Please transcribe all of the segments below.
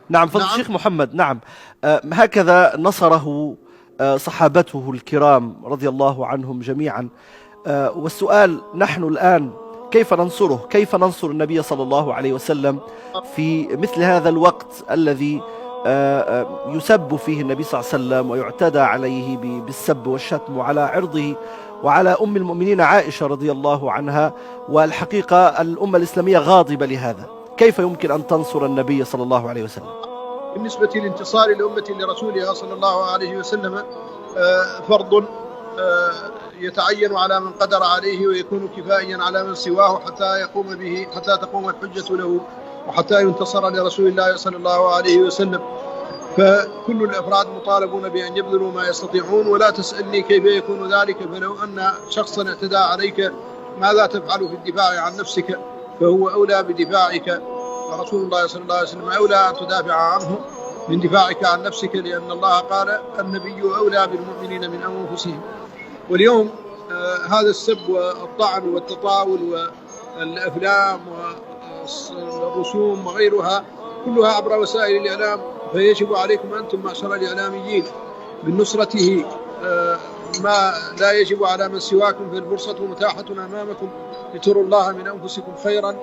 نعم فضل نعم. الشيخ محمد. نعم. هكذا نصره صحابته الكرام رضي الله عنهم جميعا. والسؤال نحن الآن كيف ننصره؟ كيف ننصر النبي صلى الله عليه وسلم في مثل هذا الوقت الذي يسب فيه النبي صلى الله عليه وسلم ويعتدى عليه بالسب والشتم وعلى عرضه وعلى أم المؤمنين عائشة رضي الله عنها؟ والحقيقة الأمة الإسلامية غاضبة لهذا. كيف يمكن أن تنصر النبي صلى الله عليه وسلم؟ بالنسبة لانتصار الأمة لرسولها صلى الله عليه وسلم فرض يتعين على من قدر عليه، ويكون كفائيا على من سواه حتى يقوم به، حتى تقوم الحجة له، وحتى ينتصر لرسول الله صلى الله عليه وسلم. فكل الأفراد مطالبون بأن يبذلوا ما يستطيعون. ولا تسألني كيف يكون ذلك، فلو أن شخصا اعتدى عليك ماذا تفعل في الدفاع عن نفسك؟ فهو أولى بدفاعك. رسول الله صلى الله عليه وسلم أولى أن تدافع عنه من دفاعك عن نفسك، لأن الله قال النبي أولى بالمؤمنين من أنفسهم. واليوم هذا السب والطعن والتطاول والأفلام والرسوم وغيرها كلها عبر وسائل الإعلام، فيجب عليكم أنتم معشر الإعلاميين من نصرته ما لا يجب على من سواكم، فالفرصة متاحة أمامكم لتروا الله من أنفسكم خيرا،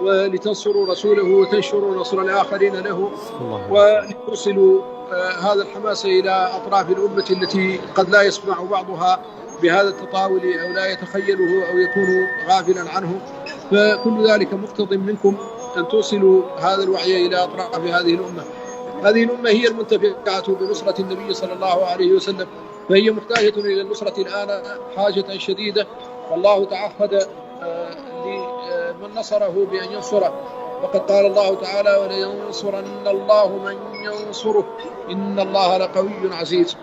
ولتنصروا رسوله وتنشروا نصر الآخرين له، ولتوصلوا هذا الحماس إلى أطراف الأمة التي قد لا يسمع بعضها بهذا التطاول أو لا يتخيله أو يكون غافلا عنه. فكل ذلك مقتض منكم أن توصلوا هذا الوعي إلى أطراف هذه الأمة. هذه الأمة هي المنتفعة بنصرة النبي صلى الله عليه وسلم، فهي محتاجة إلى النصرة الآن حاجة شديدة. والله تعهد لمن نصره بأن ينصره، وقد قال الله تعالى ولينصرن الله من ينصره إن الله لقوي عزيز.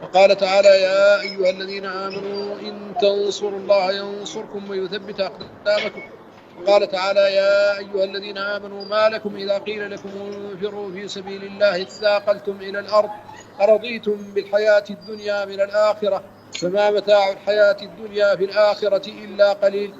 وقال تعالى يا أيها الذين آمنوا إن تنصروا الله ينصركم ويثبت أقدامكم. وقال تعالى يا أيها الذين آمنوا ما لكم إذا قيل لكم انفروا في سبيل الله اثاقلتم إلى الأرض أرضيتم بالحياة الدنيا من الآخرة فما متاع الحياة الدنيا في الآخرة إلا قليل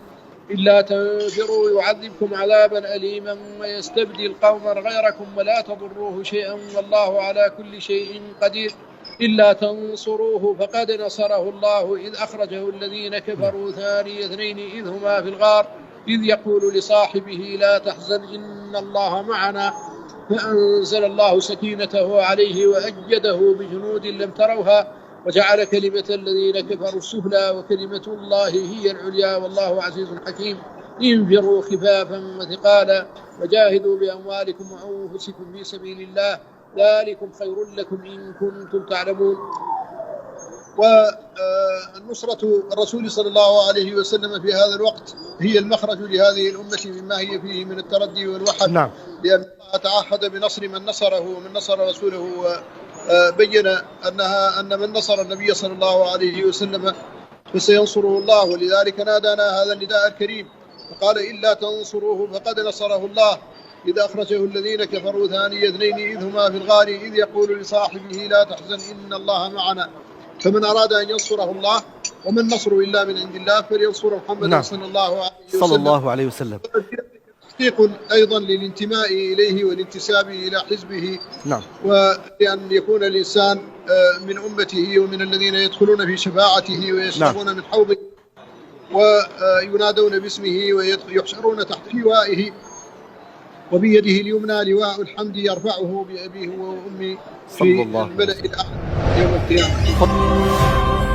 إلا تنفروا يعذبكم عذابا أليما ويستبدل قوما غيركم ولا تضروه شيئا والله على كل شيء قدير إلا تنصروه فقد نصره الله إذ أخرجه الذين كفروا ثاني اثنين إذ هما في الغار إذ يقول لصاحبه لا تحزن إن الله معنا فأنزل الله سكينته عليه وأيده بجنود لم تروها وجعل كلمة الذين كفروا السفلى وكلمة الله هي العليا والله عزيز حكيم. انفروا خفافا وثقالا وجاهدوا بأموالكم وأنفسكم في سبيل الله ذلكم خير لكم إن كنتم تعلمون. والنصرة الرسول صلى الله عليه وسلم في هذا الوقت هي المخرج لهذه الأمة مما هي فيه من التردي والوحد. نعم. لأن الله تعهد بنصر من نصره ومن نصر رسوله، وبين أن من نصر النبي صلى الله عليه وسلم فسينصره الله. ولذلك نادانا هذا النداء الكريم فقال إلا تنصروه فقد نصره الله إذ أخرجه الذين كفروا ثاني اثنين إذ هما في الغار إذ يقول لصاحبه لا تحزن إن الله معنا. فمن أراد أن ينصره الله وما النصر إلا من عند الله فلينصر محمد نعم. صلى الله عليه وسلم. صلى الله عليه وسلم. تحقيق أيضا للانتماء إليه والانتساب إلى حزبه. نعم. وأن يكون الإنسان من أمته ومن الذين يدخلون في شفاعته ويشربون من حوضه وينادون باسمه ويحشرون تحت لوائه وبيده اليمنى لواء الحمد يرفعه بأبيه وأمي في الملأ الأعلى يوم القيامة.